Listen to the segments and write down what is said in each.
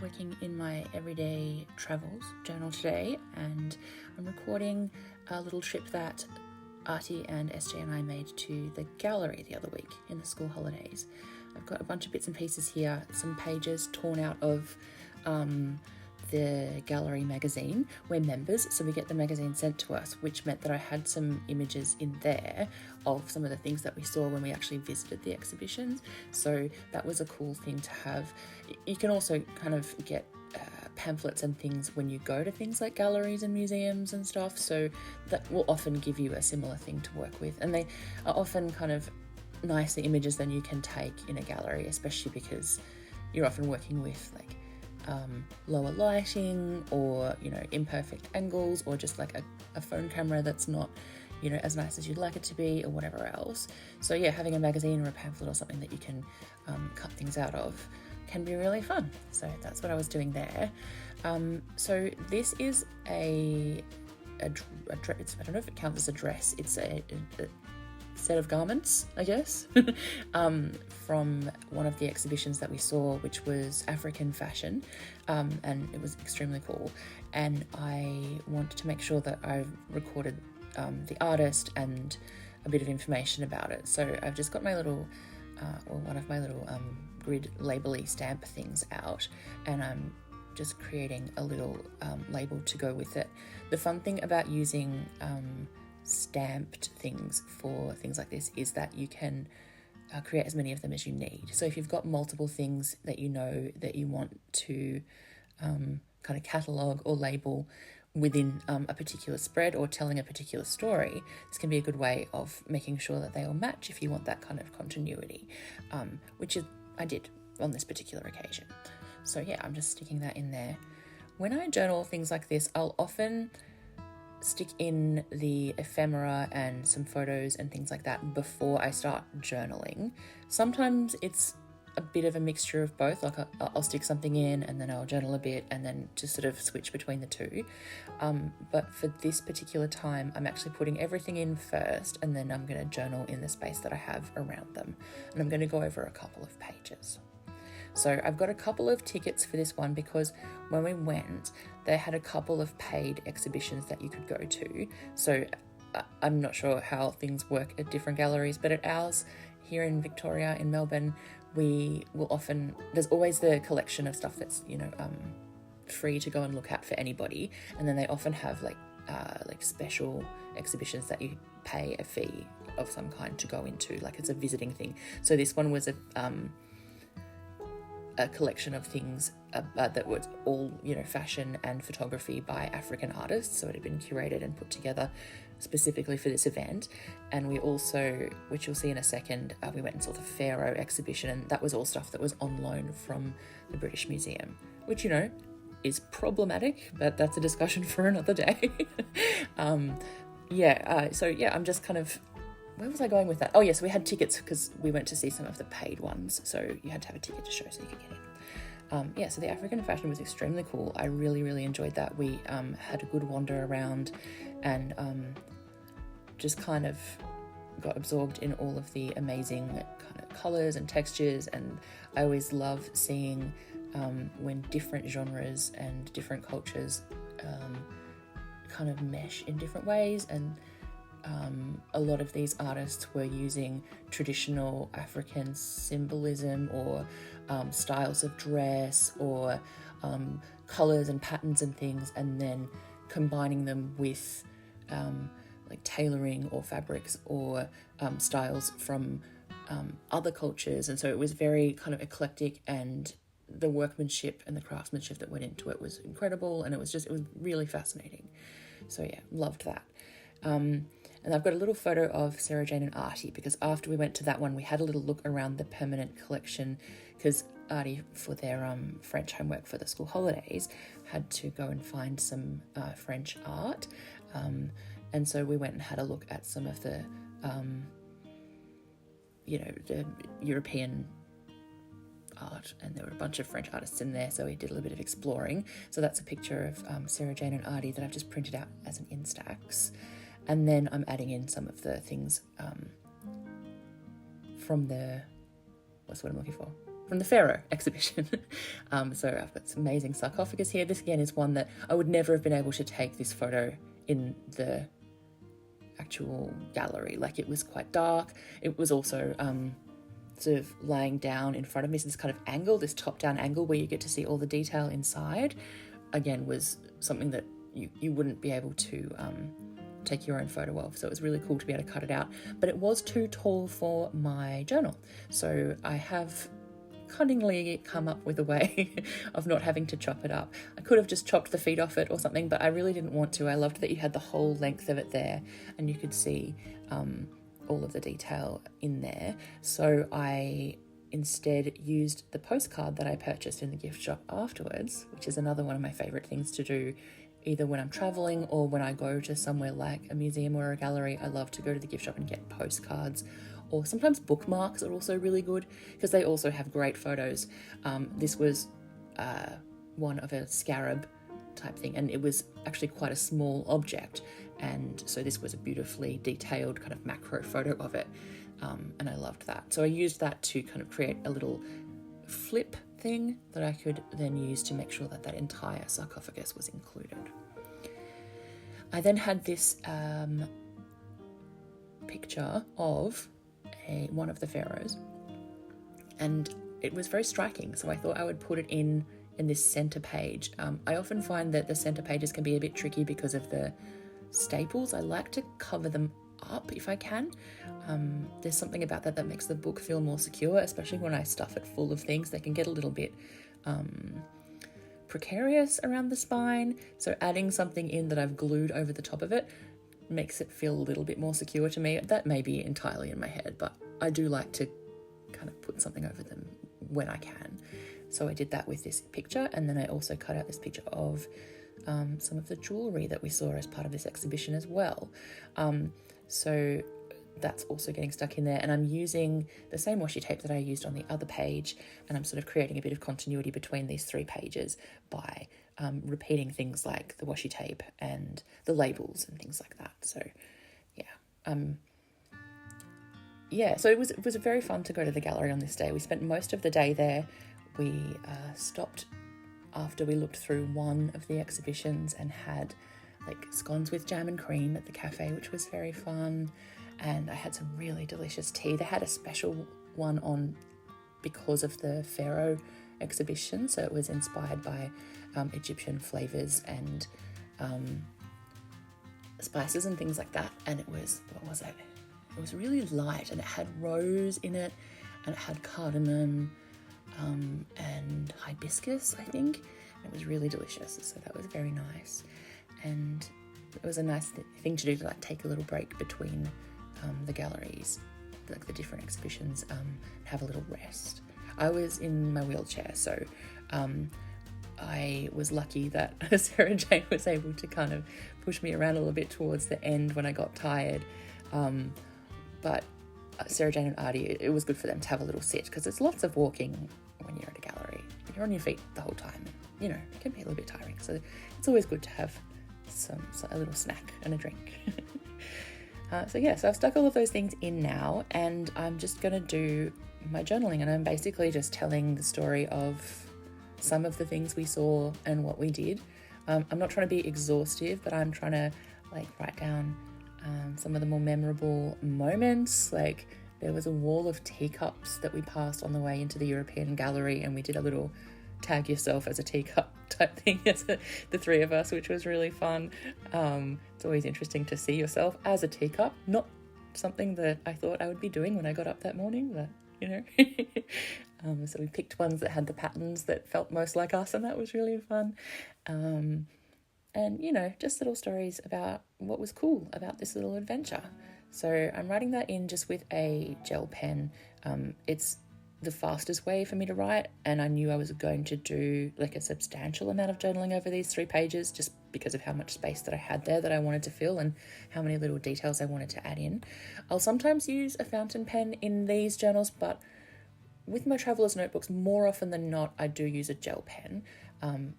working in my everyday travels journal today, and I'm recording a little trip that Artie and SJ and I made to the gallery the other week in the school holidays. I've got a bunch of bits and pieces here, some pages torn out of the gallery magazine. We're members, so we get the magazine sent to us, which meant that I had some images in there of some of the things that we saw when we actually visited the exhibitions. So that was a cool thing to have. You can also kind of get pamphlets and things when you go to things like galleries and museums and stuff, so that will often give you a similar thing to work with, and they are often kind of nicer images than you can take in a gallery, especially because you're often working with like lower lighting, or imperfect angles, or just like a phone camera that's not as nice as you'd like it to be, or whatever else. So yeah, having a magazine or a pamphlet or something that you can cut things out of can be really fun. So that's what I was doing there. So this is a dress. I don't know if it counts as a dress. It's a set of garments, I guess, from one of the exhibitions that we saw, which was African fashion, and it was extremely cool. And I wanted to make sure that I've recorded the artist and a bit of information about it. So I've just got my little, or one of my little grid label-y stamp things out, and I'm just creating a little label to go with it. The fun thing about using stamped things for things like this is that you can create as many of them as you need. So if you've got multiple things that that you want to kind of catalogue or label within a particular spread or telling a particular story, this can be a good way of making sure that they all match if you want that kind of continuity, which I did on this particular occasion. So yeah, I'm just sticking that in there. When I journal things like this, I'll often stick in the ephemera and some photos and things like that before I start journaling. Sometimes it's a bit of a mixture of both, like I'll stick something in and then I'll journal a bit and then just sort of switch between the two. But for this particular time, I'm actually putting everything in first, and then I'm going to journal in the space that I have around them. And I'm going to go over a couple of pages. So I've got a couple of tickets for this one because when we went, they had a couple of paid exhibitions that you could go to. So I'm not sure how things work at different galleries, but at ours here in Victoria, in Melbourne, there's always the collection of stuff that's, free to go and look at for anybody. And then they often have like special exhibitions that you pay a fee of some kind to go into, like it's a visiting thing. So this one was a collection of things that was all, fashion and photography by African artists. So it had been curated and put together specifically for this event. And we also, which you'll see in a second, we went and saw the Pharaoh exhibition, and that was all stuff that was on loan from the British Museum, which, is problematic, but that's a discussion for another day. I'm just kind of, where was I going with that? Oh, yes, we had tickets because we went to see some of the paid ones. So you had to have a ticket to show so you could get in. So the African fashion was extremely cool. I really, really enjoyed that. We had a good wander around and just kind of got absorbed in all of the amazing kind of colours and textures. And I always love seeing when different genres and different cultures kind of mesh in different ways. And a lot of these artists were using traditional African symbolism or styles of dress or colours and patterns and things, and then combining them with like tailoring or fabrics or styles from other cultures. And so it was very kind of eclectic, and the workmanship and the craftsmanship that went into it was incredible, and it was really fascinating. So yeah, loved that. And I've got a little photo of Sarah Jane and Artie, because after we went to that one, we had a little look around the permanent collection, because Artie, for their French homework for the school holidays, had to go and find some French art. And so we went and had a look at some of the, the European art, and there were a bunch of French artists in there, so we did a little bit of exploring. So that's a picture of Sarah Jane and Artie that I've just printed out as an Instax. And then I'm adding in some of the things from the, what's what I'm looking for? from the Pharaoh exhibition. So I've got this amazing sarcophagus here. This again is one that I would never have been able to take this photo in the actual gallery. Like, it was quite dark. It was also sort of lying down in front of me. So this kind of angle, this top-down angle where you get to see all the detail inside, again, was something that you wouldn't be able to take your own photo of. So it was really cool to be able to cut it out. But it was too tall for my journal. So I have cunningly come up with a way of not having to chop it up. I could have just chopped the feet off it or something, but I really didn't want to. I loved that you had the whole length of it there and you could see all of the detail in there. So I instead used the postcard that I purchased in the gift shop afterwards, which is another one of my favourite things to do, either when I'm travelling or when I go to somewhere like a museum or a gallery. I love to go to the gift shop and get postcards, or sometimes bookmarks are also really good because they also have great photos. This was one of a scarab type thing, and it was actually quite a small object, and so this was a beautifully detailed kind of macro photo of it, and I loved that. So I used that to kind of create a little flip thing that I could then use to make sure that that entire sarcophagus was included. I then had this picture of one of the pharaohs, and it was very striking, so I thought I would put it in this center page. I often find that the center pages can be a bit tricky because of the staples. I like to cover them up if I can. There's something about that makes the book feel more secure, especially when I stuff it full of things. They can get a little bit precarious around the spine, so adding something in that I've glued over the top of it makes it feel a little bit more secure to me. That may be entirely in my head, but I do like to kind of put something over them when I can. So I did that with this picture, and then I also cut out this picture of some of the jewellery that we saw as part of this exhibition as well. So that's also getting stuck in there, and I'm using the same washi tape that I used on the other page, and I'm sort of creating a bit of continuity between these three pages by repeating things like the washi tape and the labels and things like that. So so it was very fun to go to the gallery on this day. We spent most of the day there. We stopped after we looked through one of the exhibitions and had like scones with jam and cream at the cafe, which was very fun. And I had some really delicious tea. They had a special one on because of the Pharaoh exhibition, so it was inspired by Egyptian flavours and spices and things like that. And it was, what was it? It was really light, and it had rose in it, and it had cardamom and hibiscus, I think. It was really delicious, so that was very nice. And it was a nice thing to do to like take a little break between the galleries, like the different exhibitions, have a little rest. I was in my wheelchair, so I was lucky that Sarah Jane was able to kind of push me around a little bit towards the end when I got tired. But Sarah Jane and Artie, it was good for them to have a little sit, because it's lots of walking when you're at a gallery. You're on your feet the whole time, and, you know, it can be a little bit tiring. So it's always good to have a little snack and a drink. So I've stuck all of those things in now, and I'm just going to do my journaling, and I'm basically just telling the story of some of the things we saw and what we did. I'm not trying to be exhaustive, but I'm trying to like write down some of the more memorable moments. Like, there was a wall of teacups that we passed on the way into the European Gallery, and we did a little tag yourself as a teacup type thing as the three of us, which was really fun. It's always interesting to see yourself as a teacup, not something that I thought I would be doing when I got up that morning, but you know. So we picked ones that had the patterns that felt most like us, and that was really fun. And, you know, just little stories about what was cool about this little adventure. So I'm writing that in just with a gel pen. It's the fastest way for me to write, and I knew I was going to do like a substantial amount of journaling over these 3 pages just because of how much space that I had there that I wanted to fill and how many little details I wanted to add in. I'll sometimes use a fountain pen in these journals, but with my traveler's notebooks, more often than not, I do use a gel pen.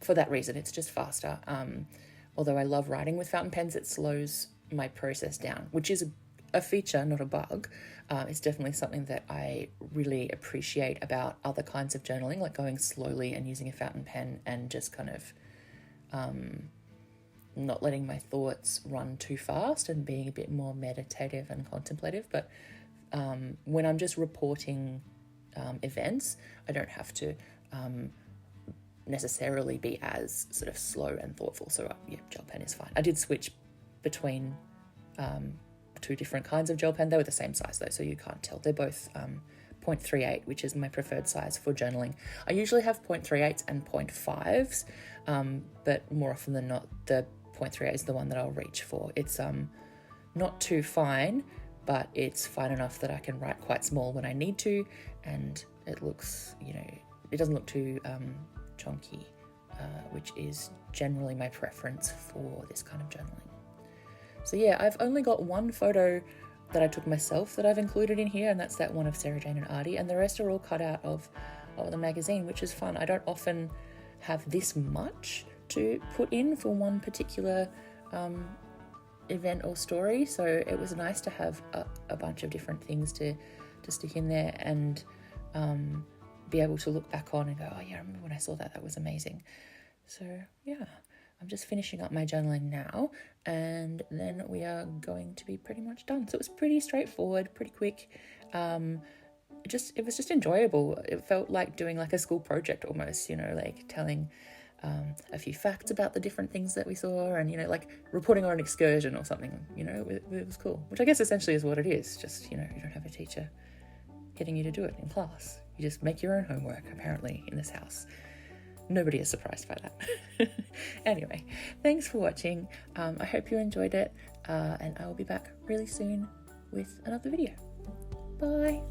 For that reason, it's just faster. Although I love writing with fountain pens, it slows my process down, which is a feature, not a bug. It's definitely something that I really appreciate about other kinds of journaling, like going slowly and using a fountain pen and just kind of not letting my thoughts run too fast and being a bit more meditative and contemplative. But when I'm just reporting events, I don't have to necessarily be as sort of slow and thoughtful. So yeah, gel pen is fine. I did switch between two different kinds of gel pen. They were the same size though, so you can't tell. They're both 0.38, which is my preferred size for journaling. I usually have 0.38s and 0.5s, but more often than not, the 0.38 is the one that I'll reach for. It's not too fine, but it's fine enough that I can write quite small when I need to, and it looks, it doesn't look too chunky, which is generally my preference for this kind of journaling. So yeah, I've only got one photo that I took myself that I've included in here, and that's that one of Sarah Jane and Artie, and the rest are all cut out of the magazine, which is fun. I don't often have this much to put in for one particular event or story, so it was nice to have a bunch of different things to stick in there and be able to look back on and go, oh yeah, I remember when I saw that was amazing. So yeah, I'm just finishing up my journaling now, and then we are going to be pretty much done. So it was pretty straightforward, pretty quick. It was just enjoyable. It felt like doing like a school project almost, like telling a few facts about the different things that we saw, and like reporting on an excursion or something. It was cool, which I guess essentially is what it is. Just you don't have a teacher getting you to do it in class. You just make your own homework, apparently, in this house. Nobody is surprised by that. Anyway, thanks for watching. I hope you enjoyed it, and I will be back really soon with another video. Bye.